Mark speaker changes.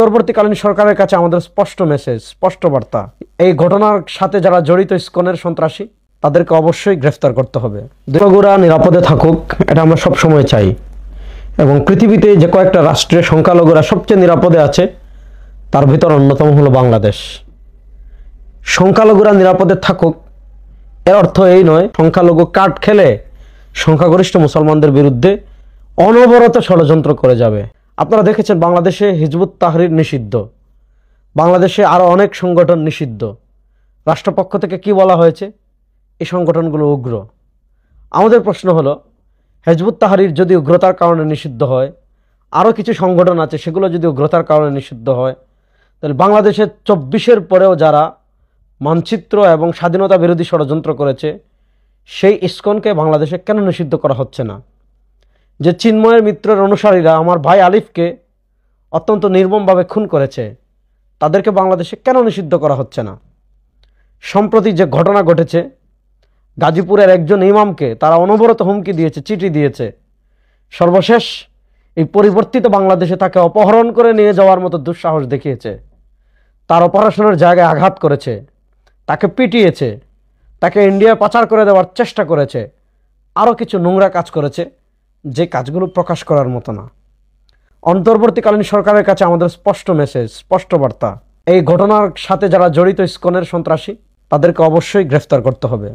Speaker 1: অন্তর্বর্তীকালীন সরকারের কাছে আমাদের স্পষ্ট মেসেজ, স্পষ্ট বার্তা। এই ঘটনার সাথে যারা জড়িত ইসকনের সন্ত্রাসী, তাদেরকে অবশ্যই গ্রেফতার করতে হবে। বগুড়া নিরাপদে থাকুক, এটা আমরা সব সময় চাই। এবং পৃথিবীতে যে কয়েকটা রাষ্ট্রের সংখ্যালঘুরা সবচেয়ে নিরাপদে আছে, তার ভিতর অন্যতম হলো বাংলাদেশ। সংখ্যালঘুরা নিরাপদে থাকুক এর অর্থ এই নয় সংখ্যালঘু কার্ড খেলে সংখ্যাগরিষ্ঠ মুসলমানদের বিরুদ্ধে অনবরত ষড়যন্ত্র করে যাবে। আপনারা দেখেছেন বাংলাদেশে হিজবুত তাহরির নিষিদ্ধ, বাংলাদেশে আরও অনেক সংগঠন নিষিদ্ধ। রাষ্ট্রপক্ষ থেকে কি বলা হয়েছে? এই সংগঠনগুলো উগ্র। আমাদের প্রশ্ন হলো, হিজবুত তাহরির যদি উগ্রতার কারণে নিষিদ্ধ হয়, আরও কিছু সংগঠন আছে সেগুলো যদি উগ্রতার কারণে নিষিদ্ধ হয়, তাহলে বাংলাদেশের 24-এর পরেও যারা মানচিত্র এবং স্বাধীনতা বিরোধী ষড়যন্ত্র করেছে, সেই ইসকনকে বাংলাদেশে কেন নিষিদ্ধ করা হচ্ছে না? যে চিন্ময়ের মিত্রের অনুসারীরা আমার ভাই আলিফকে অত্যন্ত নির্মমভাবে খুন করেছে, তাদেরকে বাংলাদেশে কেন নিষিদ্ধ করা হচ্ছে না? সম্প্রতি যে ঘটনা ঘটেছে, গাজীপুরের একজন ইমামকে তারা অনবরত হুমকি দিয়েছে, চিঠি দিয়েছে। সর্বশেষ এই পরিবর্তিত বাংলাদেশে তাকে অপহরণ করে নিয়ে যাওয়ার মতো দুঃসাহস দেখিয়েছে। তার অপারেশনের জায়গায় আঘাত করেছে, তাকে পিটিয়েছে, তাকে ইন্ডিয়া পাচার করে দেওয়ার চেষ্টা করেছে, আরও কিছু নোংরা কাজ করেছে, যে কাজগুলো প্রকাশ করার মতো না। অন্তর্বর্তীকালীন সরকারের কাছে আমাদের স্পষ্ট মেসেজ, স্পষ্ট বার্তা। এই ঘটনার সাথে যারা জড়িত ইসকনের সন্ত্রাসী, তাদেরকে অবশ্যই গ্রেফতার করতে হবে।